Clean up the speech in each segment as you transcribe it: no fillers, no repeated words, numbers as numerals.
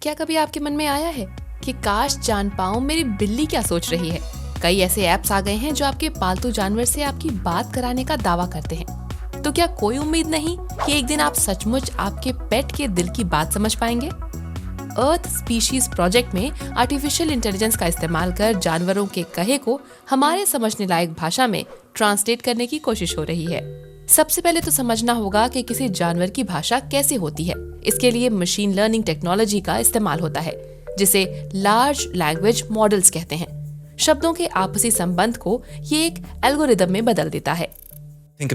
क्या कभी आपके मन में आया है कि काश जान पाऊं मेरी बिल्ली क्या सोच रही है? कई ऐसे ऐप्स आ गए हैं जो आपके पालतू जानवर से आपकी बात कराने का दावा करते हैं। तो क्या कोई उम्मीद नहीं कि एक दिन आप सचमुच आपके पेट के दिल की बात समझ पाएंगे? अर्थ स्पीशीज प्रोजेक्ट में आर्टिफिशियल इंटेलिजेंस का इस्तेमाल कर जानवरों के कहे को हमारे समझने लायक भाषा में ट्रांसलेट करने की कोशिश हो रही है। सबसे पहले तो समझना होगा कि किसी जानवर की भाषा कैसे होती है। इसके लिए मशीन लर्निंग टेक्नोलॉजी का इस्तेमाल होता है, जिसे लार्ज लैंग्वेज मॉडल्स कहते हैं। शब्दों के आपसी संबंध को ये एक एल्गोरिदम में बदल देता है।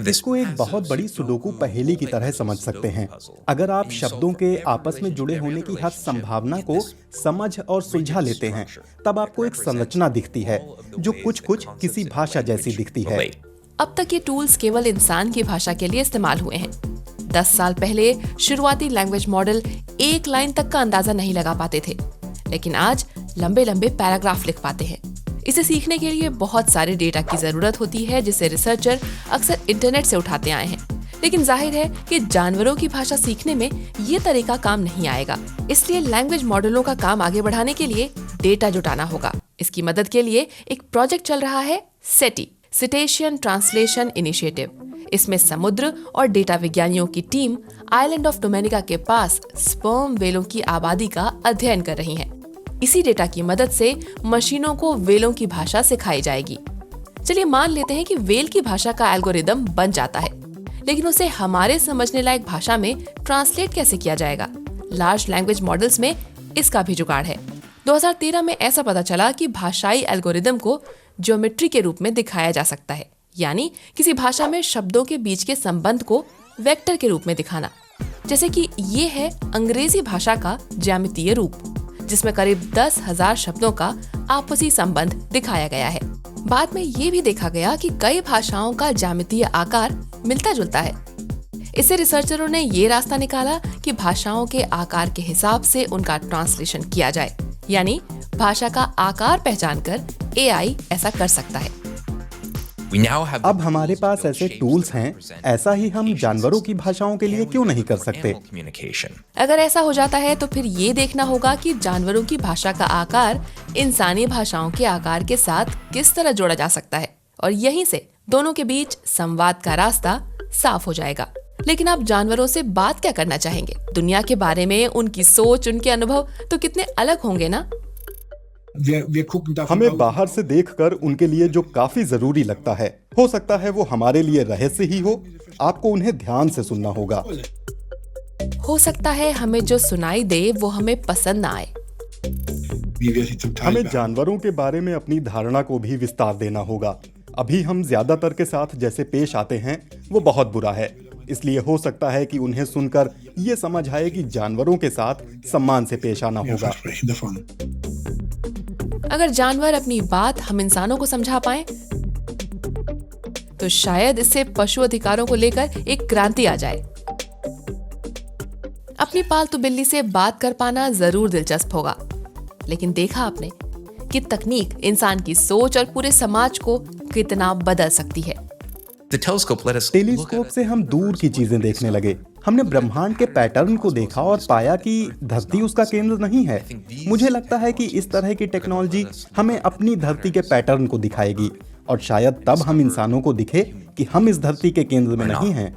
इसको एक बहुत बड़ी सुडोकू पहेली की तरह समझ सकते हैं। अगर आप शब्दों के आपस में जुड़े होने की हर संभावना को समझ और सुलझा लेते हैं, तब आपको एक संरचना दिखती है जो कुछ किसी भाषा जैसी दिखती है। अब तक ये टूल्स केवल इंसान की भाषा के लिए इस्तेमाल हुए हैं। 10 साल पहले शुरुआती लैंग्वेज मॉडल एक लाइन तक का अंदाजा नहीं लगा पाते थे, लेकिन आज लंबे लंबे पैराग्राफ लिख पाते हैं। इसे सीखने के लिए बहुत सारे डेटा की जरूरत होती है, जिसे रिसर्चर अक्सर इंटरनेट से उठाते आए हैं। लेकिन जाहिर है कि जानवरों की भाषा सीखने में ये तरीका काम नहीं आएगा। इसलिए लैंग्वेज मॉडलों का काम आगे बढ़ाने के लिए डेटा जुटाना होगा। इसकी मदद के लिए एक प्रोजेक्ट चल रहा है, सेटी, सिटेशियन ट्रांसलेशन इनिशिएटिव। इसमें समुद्र और डेटा विज्ञानियों की टीम आइलैंड ऑफ डोमिनिका के पास स्पर्म वेलों की आबादी का अध्ययन कर रही है। इसी डेटा की मदद से मशीनों को वेलों की भाषा सिखाई जाएगी। चलिए मान लेते हैं कि वेल की भाषा का एल्गोरिदम बन जाता है, लेकिन उसे हमारे समझने लायक भाषा में ट्रांसलेट कैसे किया जाएगा? लार्ज लैंग्वेज मॉडल्स में इसका भी जुगाड़ है। 2013 में ऐसा पता चला कि भाषाई एल्गोरिदम को ज्योमेट्री के रूप में दिखाया जा सकता है, यानी किसी भाषा में शब्दों के बीच के संबंध को वेक्टर के रूप में दिखाना। जैसे कि ये है अंग्रेजी भाषा का ज्यामितीय रूप, जिसमें करीब 10,000 शब्दों का आपसी संबंध दिखाया गया है। बाद में ये भी देखा गया कि कई भाषाओं का ज्यामितीय आकार मिलता जुलता है। इससे रिसर्चरों ने ये रास्ता निकाला कि भाषाओं के आकार के हिसाब से उनका ट्रांसलेशन किया जाए, यानी भाषा का आकार पहचान कर एआई ऐसा कर सकता है। अब हमारे पास ऐसे टूल्स हैं, ऐसा ही हम जानवरों की भाषाओं के लिए क्यों नहीं कर सकते? अगर ऐसा हो जाता है तो फिर ये देखना होगा कि जानवरों की भाषा का आकार इंसानी भाषाओं के आकार के साथ किस तरह जोड़ा जा सकता है, और यहीं से दोनों के बीच संवाद का रास्ता साफ हो जाएगा। लेकिन आप जानवरों से बात क्या करना चाहेंगे? दुनिया के बारे में उनकी सोच, उनके अनुभव तो कितने अलग होंगे ना। हमें बाहर से देखकर उनके लिए जो काफी जरूरी लगता है, हो सकता है वो हमारे लिए रहस्य ही हो। आपको उन्हें ध्यान से सुनना होगा। हो सकता है हमें जो सुनाई दे वो हमें पसंद ना आए। हमें जानवरों के बारे में अपनी धारणा को भी विस्तार देना होगा। अभी हम ज्यादातर के साथ जैसे पेश आते हैं वो बहुत बुरा है, इसलिए हो सकता है कि उन्हें सुनकर ये समझ आए कि जानवरों के साथ सम्मान से पेश आना होगा। अगर जानवर अपनी बात हम इंसानों को समझा पाएं, तो शायद इससे पशु अधिकारों को लेकर एक क्रांति आ जाए। अपनी पालतू बिल्ली से बात कर पाना जरूर दिलचस्प होगा, लेकिन देखा आपने कि तकनीक इंसान की सोच और पूरे समाज को कितना बदल सकती है। टेलीस्कोप से हम दूर की चीजें देखने लगे। हमने ब्रह्मांड के पैटर्न को देखा और पाया कि धरती उसका केंद्र नहीं है। मुझे लगता है कि इस तरह की टेक्नोलॉजी हमें अपनी धरती के पैटर्न को दिखाएगी, और शायद तब हम इंसानों को दिखे कि हम इस धरती के केंद्र में नहीं हैं।